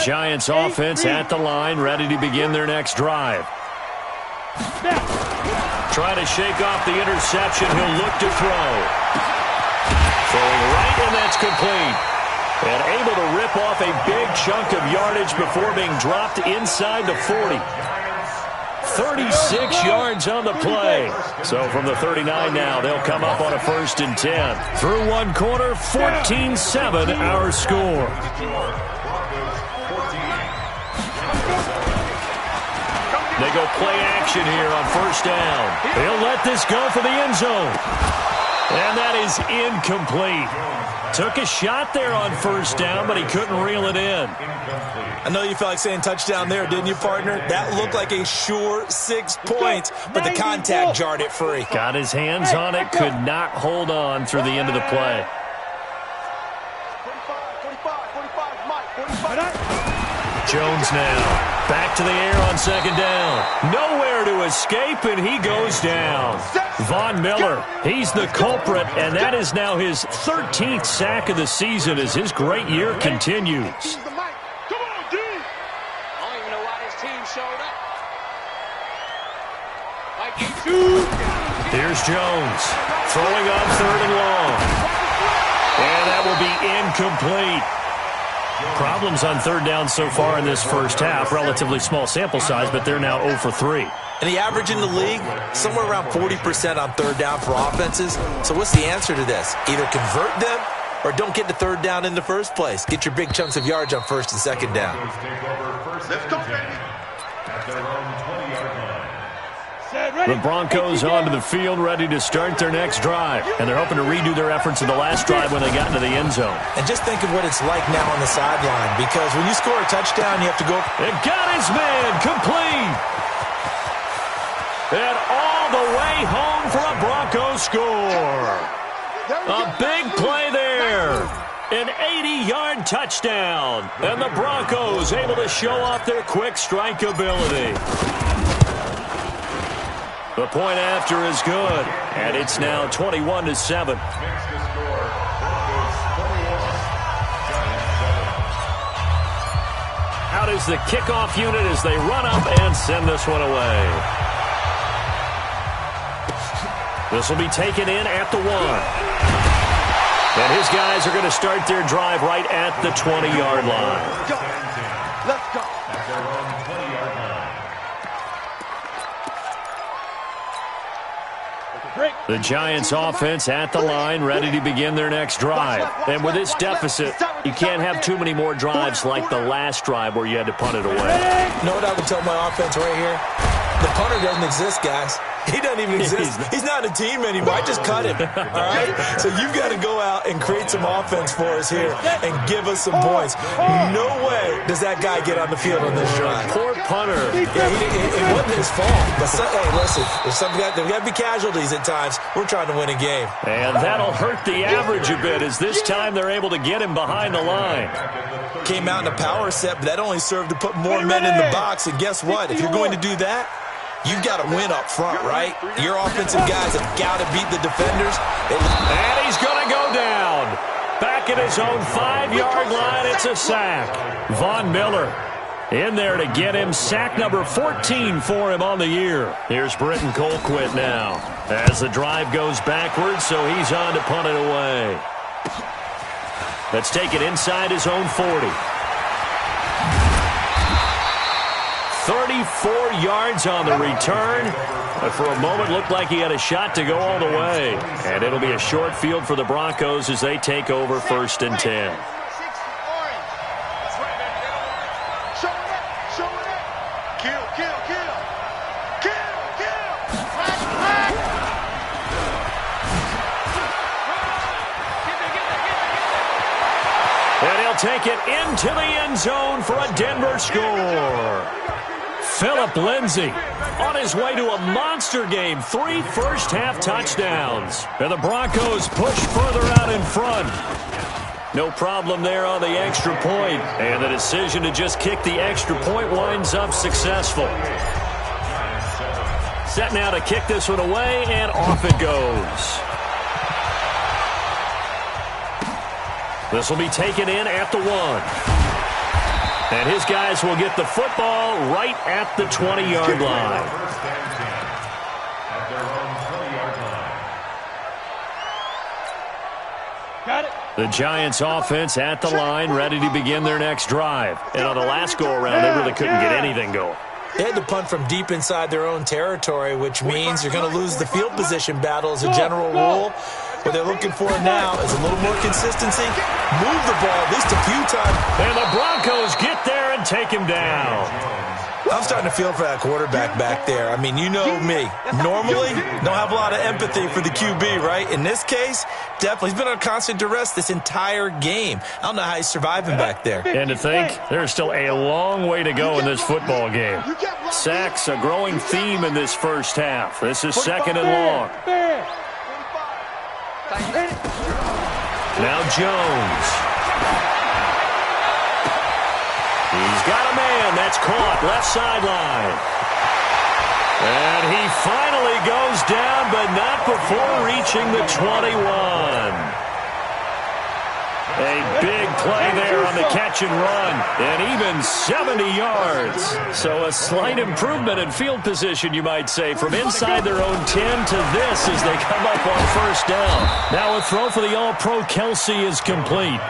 Giants offense at the line, ready to begin their next drive. Trying to shake off the interception. He'll look to throw. Throwing right, and that's complete. And able to rip off a big chunk of yardage before being dropped inside the 40. 36 yards on the play. So from the 39 now, they'll come up on a 1st and 10. Through one quarter, 14-7 our score. They go play action here on 1st down. He'll let this go for the end zone. And that is incomplete. Took a shot there on 1st down, but he couldn't reel it in. I know you felt like saying touchdown there, didn't you, partner? That looked like a sure 6 points, but the contact jarred it free. Got his hands on it, could not hold on through the end of the play. Jones now. Back to the air on 2nd down. Nowhere to escape, and he goes down. Von Miller, he's the culprit, and that is now his 13th sack of the season as his great year continues. Here's Jones, throwing on 3rd and long. And that will be incomplete. Problems on 3rd down so far in this first half. Relatively small sample size, but they're now 0 for 3. And the average in the league, somewhere around 40% on 3rd down for offenses. So what's the answer to this? Either convert them or don't get to 3rd down in the first place. Get your big chunks of yards on 1st and 2nd down. Let's go, baby. The Broncos onto the field, ready to start their next drive. And they're hoping to redo their efforts in the last drive when they got into the end zone. And just think of what it's like now on the sideline, because when you score a touchdown, you have to go. It got his man complete. And all the way home for a Broncos score. A big play there. An 80-yard touchdown. And the Broncos able to show off their quick strike ability. The point after is good, and it's now 21-7. Out is the kickoff unit as they run up and send this one away. This will be taken in at the 1. And his guys are going to start their drive right at the 20-yard line. Let's go. The Giants offense at the line, ready to begin their next drive. And with this deficit, you can't have too many more drives like the last drive where you had to punt it away. You know what I would tell my offense right here? The punter doesn't exist, guys. He doesn't even exist. He's not a team anymore. I just cut him. All right? So you've got to go out and create some offense for us here and give us some points. No way does that guy get on the field on this drive. Poor punter. Yeah, it wasn't his fault. But hey, listen, there's got to be casualties at times. We're trying to win a game. And that'll hurt the average a bit as this time they're able to get him behind the line. Came out in a power set, but that only served to put more men in the box. And guess what? If you're going to do that, you've got to win up front, right? Your offensive guys have got to beat the defenders. And he's going to go down. Back at his own 5-yard line, it's a sack. Von Miller in there to get him. Sack number 14 for him on the year. Here's Britton Colquitt now as the drive goes backwards, so he's on to punt it away. Let's take it inside his own 40. 34 yards on the return. But for a moment, looked like he had a shot to go all the way. And it'll be a short field for the Broncos as they take over 1st and 10. And he'll take it into the end zone for a Denver score. Phillip Lindsay on his way to a monster game. 3 first-half touchdowns. And the Broncos push further out in front. No problem there on the extra point. And the decision to just kick the extra point winds up successful. Set now to kick this one away, and off it goes. This will be taken in at the 1. And his guys will get the football right at the 20-yard line. First and 10 at their own 20-yard line. Got it. The Giants offense at the line, ready to begin their next drive. And on the last go-around, they really couldn't get anything going. They had to punt from deep inside their own territory, which means you're going to lose the field position battle as a general rule. What they're looking for now is a little more consistency. Move the ball at least a few times. And the Broncos get there and take him down. I'm starting to feel for that quarterback back there. I mean, you know me. Normally, don't have a lot of empathy for the QB, right? In this case, definitely. He's been under constant duress this entire game. I don't know how he's surviving back there. And to think, there's still a long way to go in this football game. Sacks, a growing theme in this first half. This is second and long. Now Jones. He's got a man. That's caught. Left sideline. And he finally goes down, but not before reaching the 21. A big play there on the catch and run, and even 70 yards. So a slight improvement in field position, you might say, from inside their own 10 to this as they come up on first down. Now a throw for the All-Pro Kelsey is complete.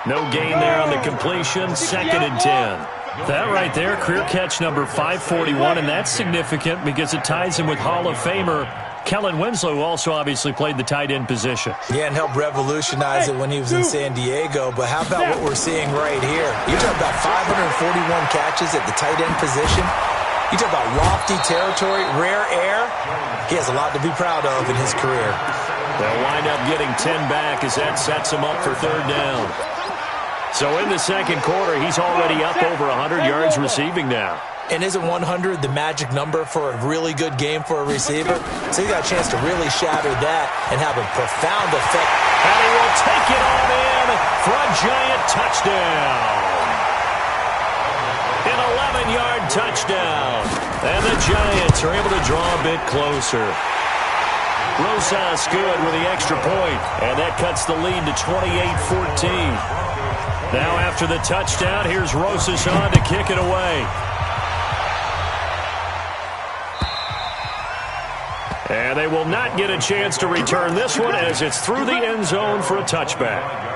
No gain there on the completion, second and 10. That right there, career catch number 541, and that's significant because it ties him with Hall of Famer Kellen Winslow, who also obviously played the tight end position. Yeah, and helped revolutionize it when he was in San Diego. But how about what we're seeing right here? You're talking about 541 catches at the tight end position. You talk about lofty territory, rare air. He has a lot to be proud of in his career. They'll wind up getting 10 back as that sets him up for third down. So in the second quarter, he's already up over 100 yards receiving now. And isn't 100 the magic number for a really good game for a receiver? So he got a chance to really shatter that and have a profound effect. And he will take it on in for a giant touchdown. An 11-yard touchdown. And the Giants are able to draw a bit closer. Rosas good with the extra point, and that cuts the lead to 28-14. Now after the touchdown, here's Rosas on to kick it away. And they will not get a chance to return this one as it's through the end zone for a touchback.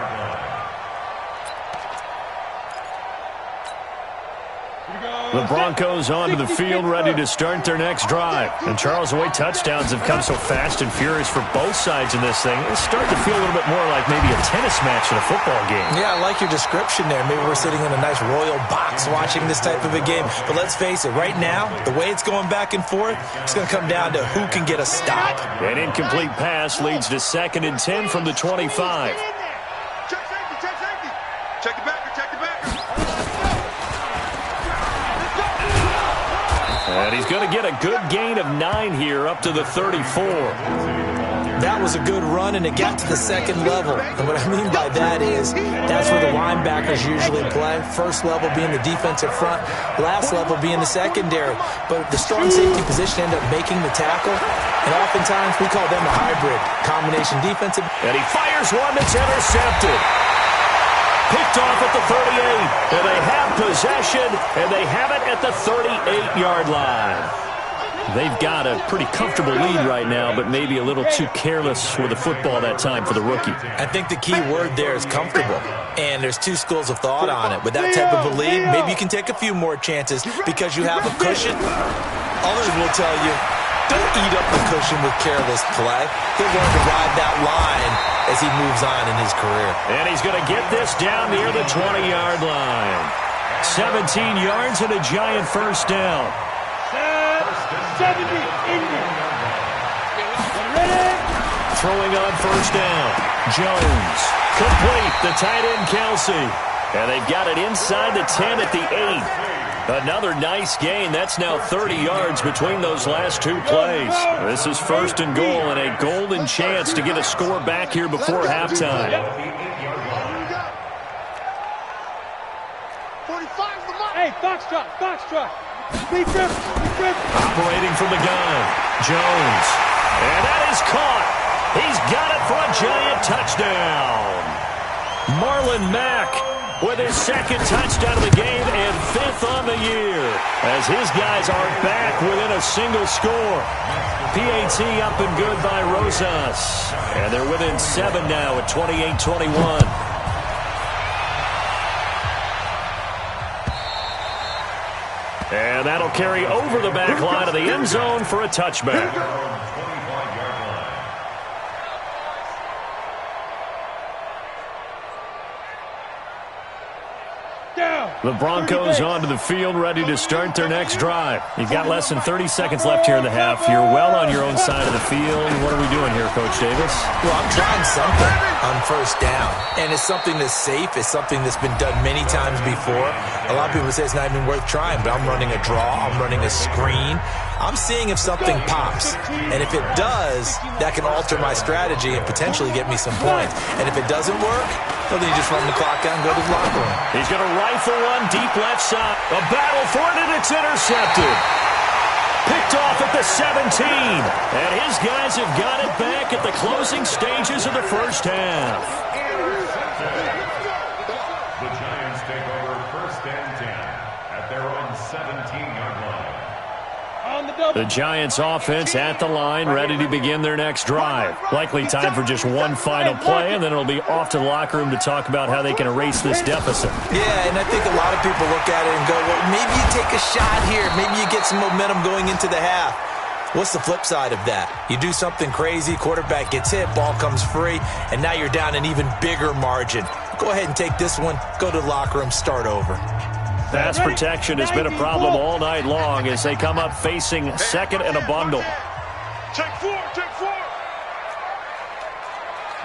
The Broncos onto the field, ready to start their next drive. And Charles, the way touchdowns have come so fast and furious for both sides in this thing, it's starting to feel a little bit more like maybe a tennis match in a football game. Yeah, I like your description there. Maybe we're sitting in a nice royal box watching this type of a game. But let's face it, right now, the way it's going back and forth, it's going to come down to who can get a stop. An incomplete pass leads to second and 10 from the 25. Check safety, check safety. Check the backer, check the backer. And he's going to get a good gain of 9 here up to the 34. That was a good run, and it got to the second level. And what I mean by that is that's where the linebackers usually play. First level being the defensive front, last level being the secondary. But the strong safety position ended up making the tackle, and oftentimes we call them a hybrid, combination defensive. And he fires one that's intercepted. Picked off at the 38, and they have possession, and they have it at the 38-yard line. They've got a pretty comfortable lead right now, but maybe a little too careless with the football that time for the rookie. I think the key word there is comfortable, and there's two schools of thought on it. With that type of a lead, maybe you can take a few more chances because you have a cushion. Others will tell you, don't eat up the cushion with careless play. He'll learn to ride that line as he moves on in his career. And he's going to get this down near the 20-yard line. 17 yards and a giant first down. 70 in there. Throwing on first down. Jones. Complete. The tight end, Kelsey. And they've got it inside the 10 at the 8. Another nice gain. That's now 30 yards between those last two plays. This is first and goal and a golden chance to get a score back here before halftime. Hey, foxtrot, foxtrot. Operating from the gun. Jones. And that is caught. He's got it for a giant touchdown. Marlon Mack with his second touchdown of the game as his guys are back within a single score. PAT up and good by Rosas. And they're within 7 now at 28-21. And that'll carry over the back line of the end zone for a touchback. The Broncos onto the field, ready to start their next drive. You've got less than 30 seconds left here in the half. You're well on your own side of the field. What are we doing here, Coach Davis? Well, I'm trying something on first down, and it's something that's safe. It's something that's been done many times before. A lot of people say it's not even worth trying, but I'm running a draw. I'm running a screen. I'm seeing if something pops, and if it does, that can alter my strategy and potentially get me some points. And if it doesn't work, well, then you just run the clock out and go to the locker room. He's going to rifle one deep left side. A battle for it, and it's intercepted. Picked off at the 17. And his guys have got it back at the closing stages of the first half. The Giants take over first and 10 at their own 17-yard line. The Giants offense at the line, ready to begin their next drive. Likely time for just one final play, and then it'll be off to the locker room to talk about how they can erase this deficit. Yeah, and I think a lot of people look at it and go, well, maybe you take a shot here. Maybe you get some momentum going into the half. What's the flip side of that? You do something crazy, quarterback gets hit, ball comes free, and now you're down an even bigger margin. Go ahead and take this one, go to the locker room, start over. Pass protection has been a problem all night long as they come up facing second and a bundle. Check 4, check 4.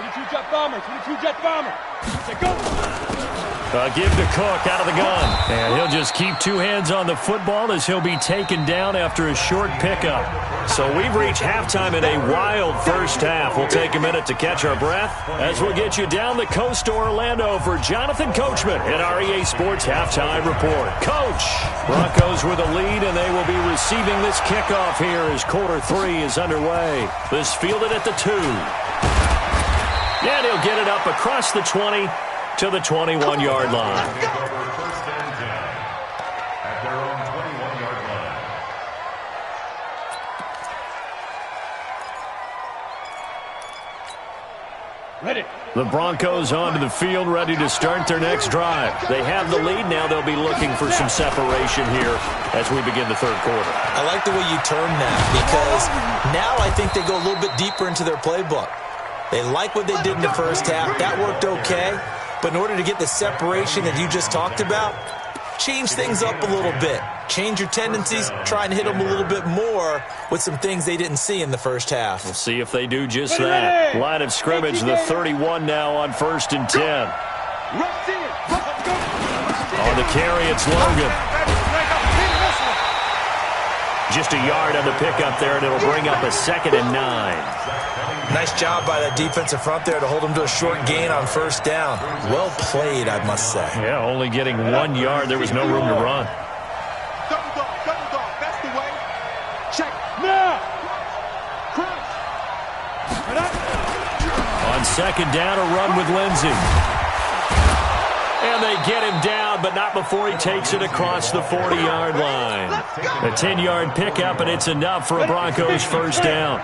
22 jet bomber, 22 jet bomber. Say go. Give to Cook out of the gun. And he'll just keep two hands on the football as he'll be taken down after a short pickup. So we've reached halftime in a wild first half. We'll take a minute to catch our breath as we'll get you down the coast to Orlando for Jonathan Coachman in our EA Sports Halftime Report. Coach, Broncos with a lead, and they will be receiving this kickoff here as quarter 3 is underway. This fielded at the 2. And he'll get it up across the 20 to the 21-yard line. Take over first and 10 at their own 21-yard line. Ready. The Broncos onto the field, ready to start their next drive. They have the lead. Now they'll be looking for some separation here as we begin the third quarter. I like the way you turn that because now I think they go a little bit deeper into their playbook. They like what they did in the first half. That worked okay. But in order to get the separation that you just talked about, change things up a little bit. Change your tendencies, try and hit them a little bit more with some things they didn't see in the first half. We'll see if they do just that. Line of scrimmage, the 31 now on first and 10. On the carry, it's Logan. Just a yard on the pickup there, and it'll bring up a 2nd and 9. Nice job by that defensive front there to hold them to a short gain on first down. Well played, I must say. Yeah, only getting 1 yard. There was no room to run. Double dog, that's the way. Check. Now. Crouch. On second down, a run with Lindsey. And they get him down, but not before he takes it across the 40-yard line. A 10-yard pickup, and it's enough for a Broncos first down.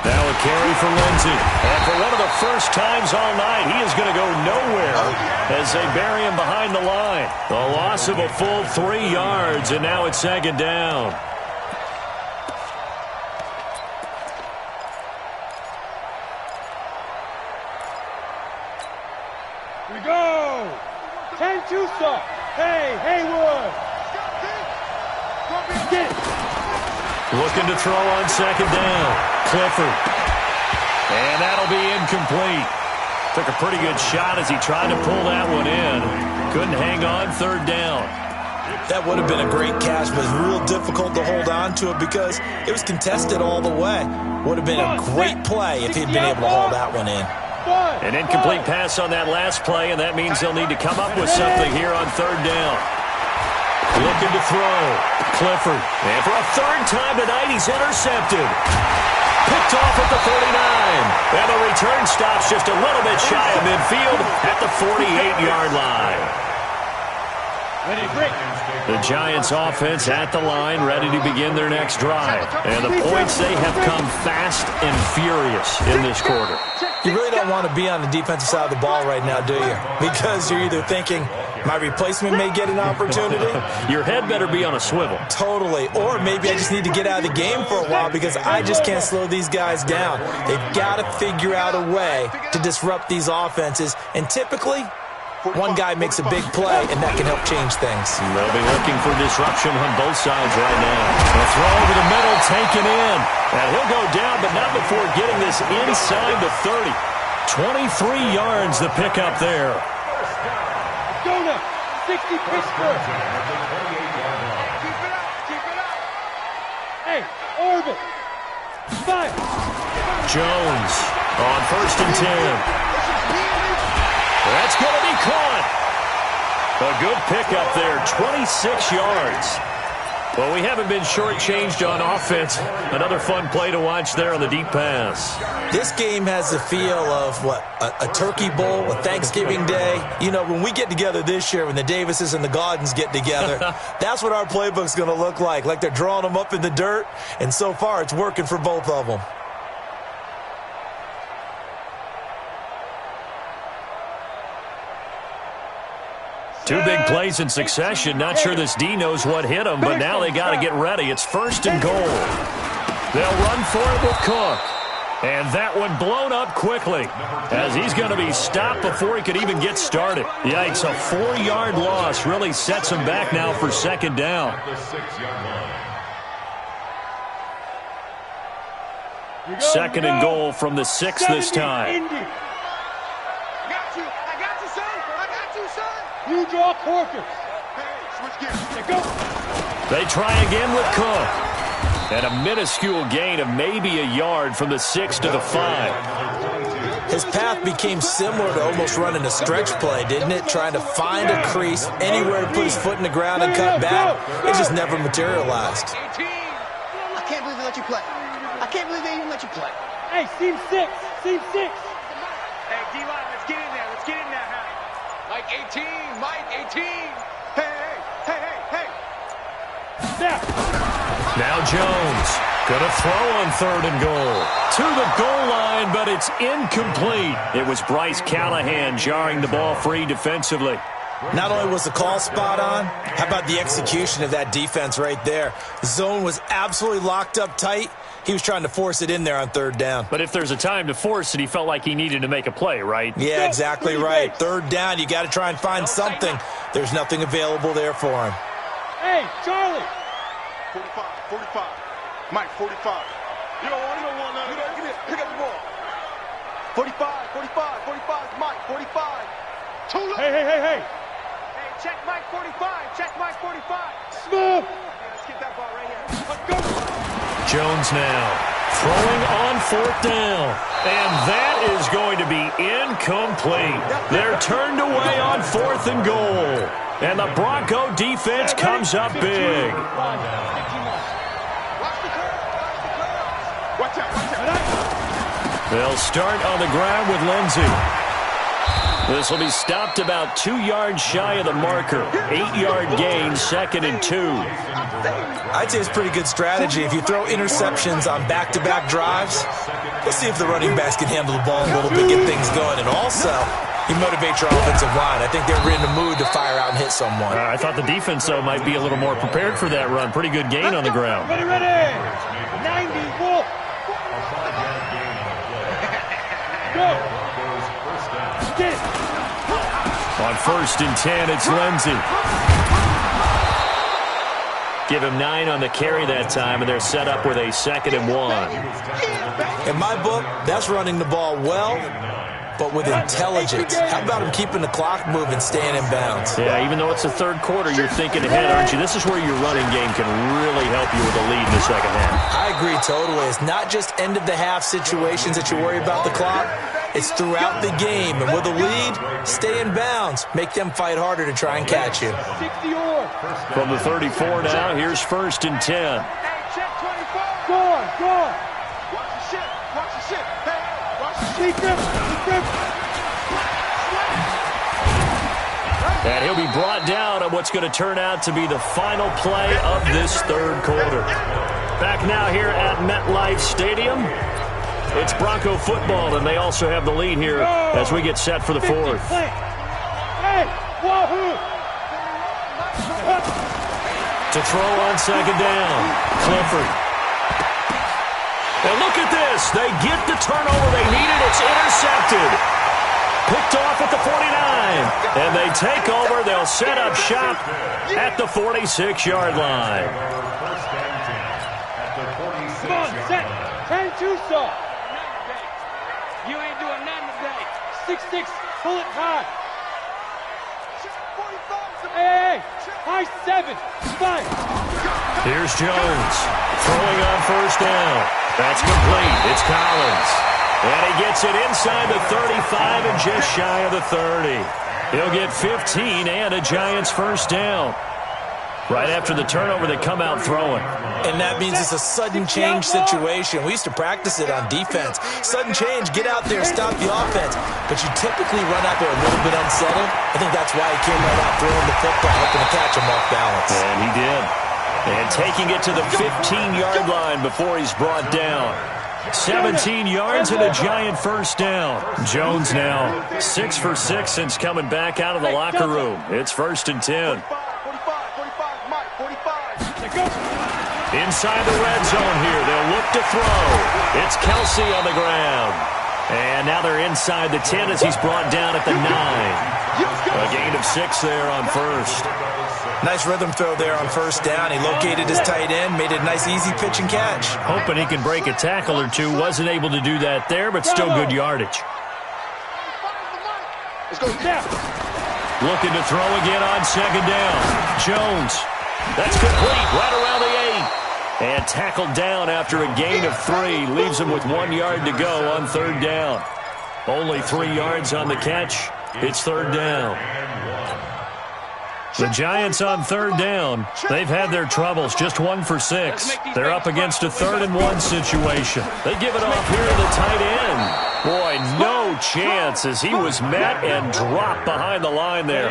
Now a carry for Lindsey. And for one of the first times all night, he is going to go nowhere as they bury him behind the line. A loss of a full 3 yards, and now it's second down. Here we go. 10-2 stop. Hey, Haywood. Get it. Looking to throw on second down. Clifford. And that'll be incomplete. Took a pretty good shot as he tried to pull that one in. Couldn't hang on third down. That would have been a great catch, but it's real difficult to hold on to it because it was contested all the way. Would have been a great play if he'd been able to haul that one in. An incomplete pass on that last play, and that means they'll need to come up with something here on third down. Looking to throw. Clifford. And for a third time tonight, he's intercepted. Picked off at the 49. And the return stops just a little bit shy of midfield at the 48-yard line. The Giants offense at the line, ready to begin their next drive. And the points, they have come fast and furious in this quarter. You really don't want to be on the defensive side of the ball right now, do you? Because you're either thinking, my replacement may get an opportunity. Your head better be on a swivel. Totally. Or maybe I just need to get out of the game for a while because I just can't slow these guys down. They've got to figure out a way to disrupt these offenses. And typically, one guy makes a big play, and that can help change things. They'll be looking for disruption on both sides right now. The throw over the middle, taken in. And he'll go down, but not before getting this inside the 30. 23 yards the pickup there. Jonah, 60 Pittsburgh. Hey, Orbit. Fire. Jones on 1st and 10. That's going to be caught. A good pickup there, 26 yards. Well, we haven't been shortchanged on offense. Another fun play to watch there on the deep pass. This game has the feel of, a Turkey Bowl, a Thanksgiving Day. You know, when we get together this year, when the Davises and the Gaudens get together, that's what our playbook's going to look like they're drawing them up in the dirt, and so far it's working for both of them. Two big plays in succession. Not sure this D knows what hit him, but now they got to get ready. It's 1st and goal. They'll run for it with Cook. And that one blown up quickly as he's going to be stopped before he could even get started. Yikes, a 4-yard loss really sets him back now for 2nd down. Second and goal from the 6 this time. You draw Corkers. They try again with Cook. And a minuscule gain of maybe a yard from the 6 to the 5. His path became similar to almost running a stretch play, didn't it? Trying to find a crease, anywhere to put his foot in the ground and cut back. It just never materialized. I can't believe they let you play. I can't believe they even let you play. Hey, Seam 6. Seam 6. Hey, D-line, let's get in there. Let's get in there, Harry. Mike 18. Mike 18. Hey. Now Jones going to throw on 3rd and goal. To the goal line, but it's incomplete. It was Bryce Callahan jarring the ball free defensively. Not only was the call spot on, how about the execution of that defense right there? The zone was absolutely locked up tight. He was trying to force it in there on 3rd down. But if there's a time to force it, he felt like he needed to make a play, right? Yeah, exactly right. 3rd down, you got to try and find something. There's nothing available there for him. Hey, Charlie. 45. Mike, 45. You don't want none. Give me, pick up the ball. 45, Mike, 45. Too low. Hey. Hey, check Mike 45. Check Mike 45. Smooth. Let's get that ball right here. Let's go. Jones now throwing on 4th down. And that is going to be incomplete. They're turned away on 4th and goal. And the Bronco defense comes up big. Watch out. They'll start on the ground with Lindsey. This will be stopped about 2 yards shy of the marker. 8-yard gain, 2nd and 2. I'd say it's pretty good strategy. If you throw interceptions on back-to-back drives, let's see if the running backs can handle the ball a little bit, get things going. And also, you motivate your offensive line. I think they're in the mood to fire out and hit someone. I thought the defense, though, might be a little more prepared for that run. Pretty good gain on the ground. Ready. 90, Wolf. Go. Get it. On 1st and 10, it's Lindsey. Give him 9 on the carry that time, and they're set up with a 2nd and 1. In my book, that's running the ball well, but with intelligence. How about him keeping the clock moving, staying in bounds? Yeah, even though it's the 3rd quarter, you're thinking ahead, aren't you? This is where your running game can really help you with a lead in the 2nd half. I agree totally. It's not just end-of-the-half situations that you worry about the clock. It's throughout the game. And with a lead, stay in bounds. Make them fight harder to try and catch you. From the 34 now, here's 1st and 10. Go on. And he'll be brought down on what's going to turn out to be the final play of this third quarter. Back now here at MetLife Stadium. It's Bronco football, and they also have the lead here as we get set for the fourth. Hey, wahoo! To throw on second down, Clifford. And look at this. They get the turnover they needed. It's intercepted. Picked off at the 49. And they take over. They'll set up shop at the 46-yard line. Come on, set. 10-2 saw. You ain't doing nothing today. 6-6, pull it high. Hey, high 7, 5. Here's Jones throwing on first down. That's complete. It's Collins. And he gets it inside the 35 and just shy of the 30. He'll get 15 and a Giants first down. Right after the turnover, they come out throwing. And that means it's a sudden change situation. We used to practice it on defense. Sudden change, get out there, stop the offense. But you typically run out there a little bit unsettled. I think that's why he came right out throwing the football, hoping to catch him off balance. And he did. And taking it to the 15-yard line before he's brought down. 17 yards and a Giant first down. Jones now 6 for 6 since coming back out of the locker room. It's 1st and 10. 45, Mike, 45. Inside the red zone here. They'll look to throw. It's Kelsey on the ground. And now they're inside the 10 as he's brought down at the 9. A gain of 6 there on first. Nice rhythm throw there on first down. He located his tight end, made it a nice easy pitch and catch. Hoping he can break a tackle or two. Wasn't able to do that there, but still good yardage. Let's go down. Looking to throw again on second down. Jones. That's complete right around the 8. And tackled down after a gain of 3. Leaves him with 1 yard to go on third down. Only 3 yards on the catch. It's third down. The Giants on third down. They've had their troubles. Just 1 for 6. They're up against a 3rd and 1 situation. They give it off here to the tight end. Boy, no chance as he was met and dropped behind the line there.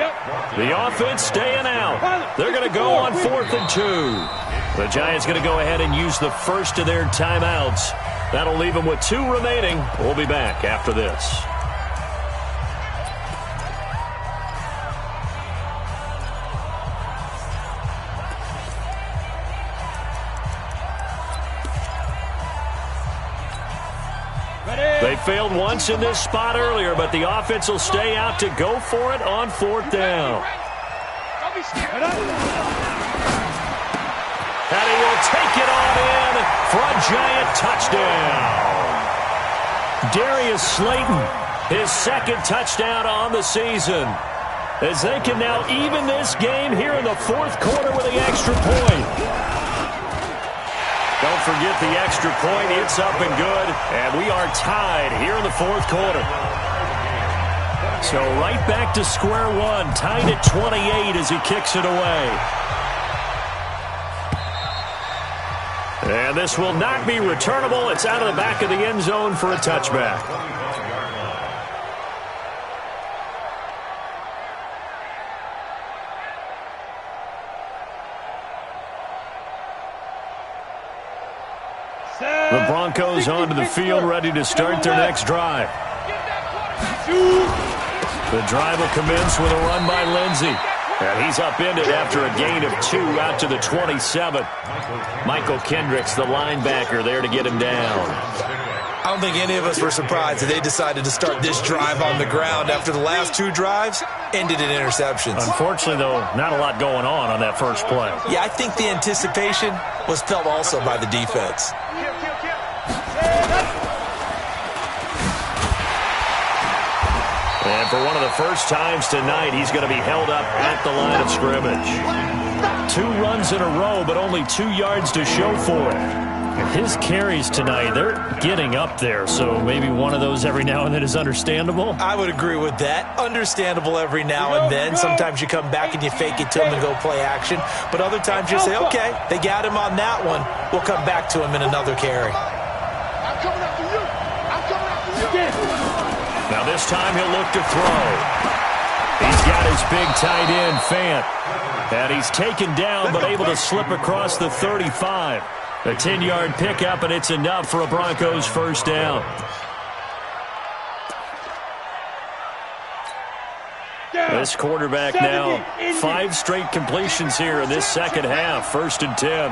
The offense staying out. They're going to go on 4th and 2. The Giants going to go ahead and use the first of their timeouts. That'll leave them with 2 remaining. We'll be back after this. They failed once in this spot earlier, but the offense will stay out to go for it on 4th down. And he will take it on in for a Giant touchdown. Darius Slayton, his 2nd touchdown on the season. As they can now even this game here in the 4th quarter with the extra point. Don't forget the extra point. It's up and good. And we are tied here in the 4th quarter. So right back to square one. Tied at 28 as he kicks it away. And this will not be returnable. It's out of the back of the end zone for a touchback. The Broncos onto the field, ready to start their next drive. The drive will commence with a run by Lindsey. And he's upended after a gain of 2 out to the 27. Michael Kendricks, the linebacker, there to get him down. I don't think any of us were surprised that they decided to start this drive on the ground after the last 2 drives ended in interceptions. Unfortunately, though, not a lot going on that first play. Yeah, I think the anticipation was felt also by the defense. And for one of the first times tonight, he's going to be held up at the line of scrimmage. 2 runs in a row, but only 2 yards to show for it. His carries tonight, they're getting up there, so maybe one of those every now and then is understandable. I would agree with that. Understandable every now and then. Sometimes you come back and you fake it to him and go play action. But other times you say, okay, they got him on that one. We'll come back to him in another carry. I'm coming after you. I'm coming after you. this time he'll look to throw. He's got his big tight end, Fant. And he's taken down but able to slip across the 35. A 10-yard pickup, and it's enough for a Broncos first down. This quarterback now, 5 straight completions here in this second half. 1st and 10.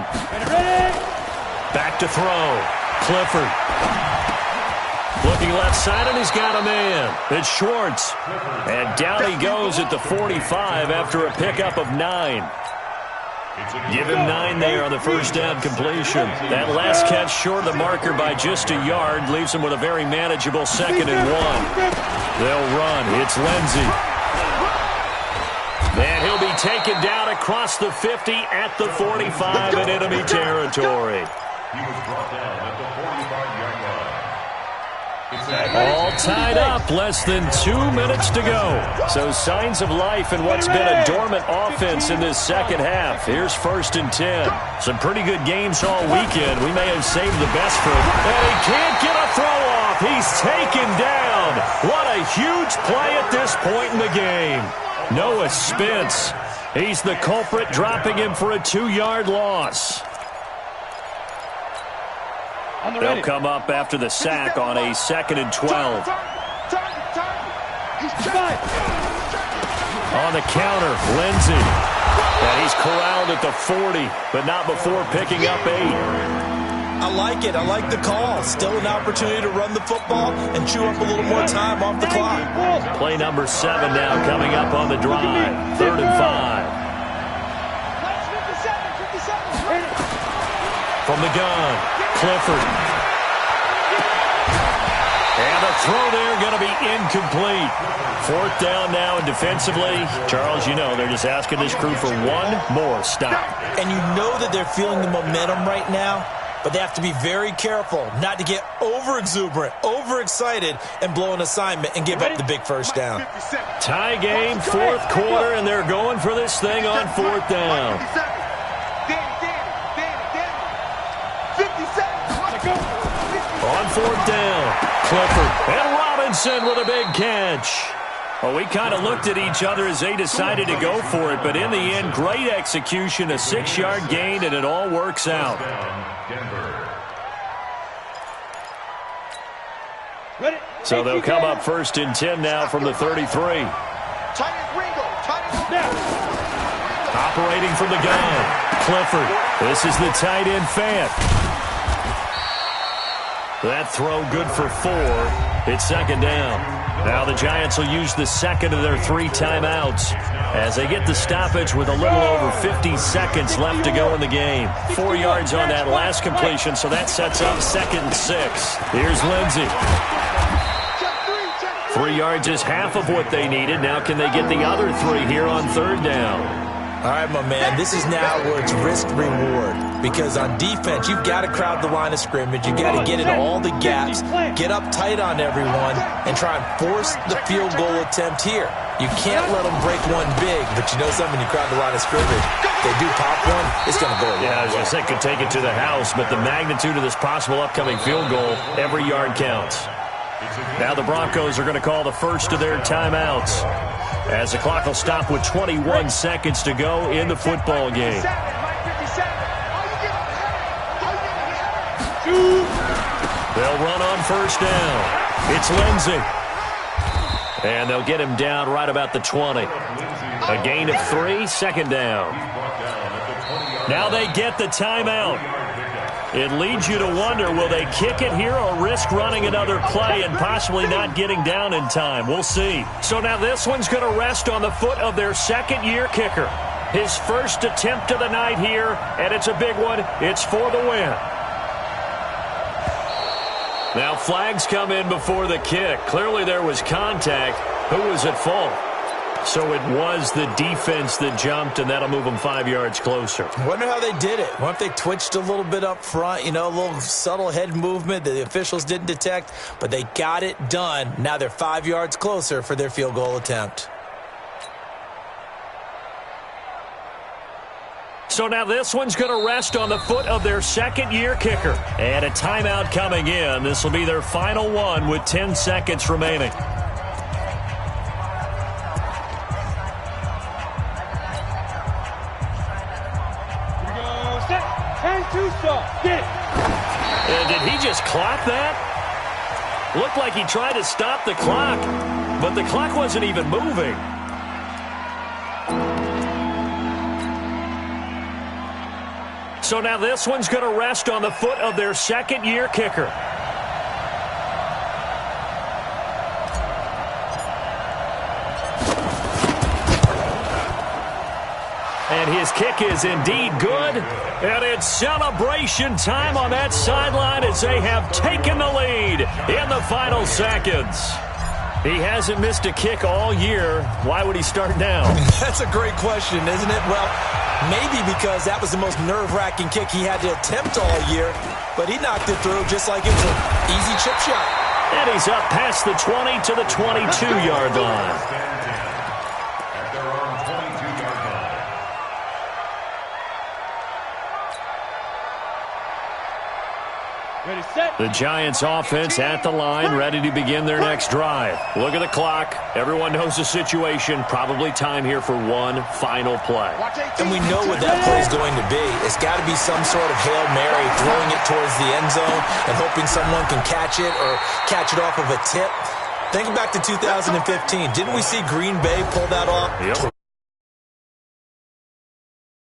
Back to throw. Clifford. Looking left side, and he's got a man. It's Schwartz. And down he goes at the 45 after a pickup of 9. Give him 9 there on the first down completion. That last catch short of the marker by just a yard leaves him with a very manageable 2nd and 1. They'll run. It's Lindsey. And he'll be taken down across the 50 at the 45 in enemy territory. He was brought down at the 45-yard line. All tied up, less than 2 minutes to go. So signs of life in what's been a dormant offense in this second half. Here's 1st and 10. Some pretty good games all weekend. We may have saved the best for him. And he can't get a throw off. He's taken down. What a huge play at this point in the game. Noah Spence. He's the culprit, dropping him for a 2-yard loss. They'll come up after the sack on a 2nd and 12. On the counter, Lindsey. And he's corralled at the 40, but not before picking up 8. I like it. I like the call. Still an opportunity to run the football and chew up a little more time off the clock. Play number 7 now coming up on the drive. 3rd and 5. From the gun, Clifford. And the throw there going to be incomplete. 4th down now, and defensively, Charles, you know, they're just asking this crew for one more stop. And you know that they're feeling the momentum right now, but they have to be very careful not to get over-exuberant, over-excited, and blow an assignment and give up the big first down. Tie game, 4th quarter, and they're going for this thing on 4th down. On 4th down, Clifford and Robinson with a big catch. Well, we kind of looked at each other as they decided to go for it, but in the end, great execution, a 6-yard gain, and it all works out. So they'll come up 1st and 10 now from the 33. Operating from the gun, Clifford. This is the tight end, Fant. That throw good for 4. It's 2nd down. Now the Giants will use the 2nd of their 3 timeouts as they get the stoppage with a little over 50 seconds left to go in the game. 4 yards on that last completion, so that sets up 2nd and 6. Here's Lindsey. 3 yards is half of what they needed. Now can they get the other 3 here on 3rd down? All right, my man, this is now where it's risk-reward. Because on defense, you've got to crowd the line of scrimmage. You've got to get in all the gaps, get up tight on everyone, and try and force the field goal attempt here. You can't let them break one big, but you know something, when you crowd the line of scrimmage, if they do pop one, it's going to go a long way. I was going to say, could take it to the house, but the magnitude of this possible upcoming field goal, every yard counts. Now the Broncos are going to call the first of their timeouts, as the clock will stop with 21 seconds to go in the football game. They'll run on 1st down. It's Lindsey. And they'll get him down right about the 20. A gain of 3, 2nd down. Now they get the timeout. It leads you to wonder, will they kick it here or risk running another play and possibly not getting down in time? We'll see. So now this one's going to rest on the foot of their 2nd-year kicker. His first attempt of the night here, and it's a big one. It's for the win. Now flags come in before the kick. Clearly there was contact. Who was at fault? So it was the defense that jumped, and that'll move them 5 yards closer. Wonder how they did it. What if they twitched a little bit up front, you know, a little subtle head movement that the officials didn't detect, but they got it done. Now they're 5 yards closer for their field goal attempt. So now this one's going to rest on the foot of their 2nd-year kicker. And a timeout coming in. This will be their final one with 10 seconds remaining. ball. Get it. And did he just clock that? Looked like he tried to stop the clock, but the clock wasn't even moving. So now this one's going to rest on the foot of their second-year kicker. And his kick is indeed good. And it's celebration time on that sideline as they have taken the lead in the final seconds. He hasn't missed a kick all year. Why would he start now? That's a great question, isn't it? Well, maybe because that was the most nerve-wracking kick he had to attempt all year. But he knocked it through just like it was an easy chip shot. And he's up past the 20 to the 22-yard line. At their own 22-yard line. Ready, set. The Giants offense at the line, ready to begin their next drive. Look at the clock. Everyone knows the situation. Probably time here for one final play. And we know what that play is going to be. It's got to be some sort of Hail Mary, throwing it towards the end zone and hoping someone can catch it or catch it off of a tip. Think back to 2015. Didn't we see Green Bay pull that off? Yep.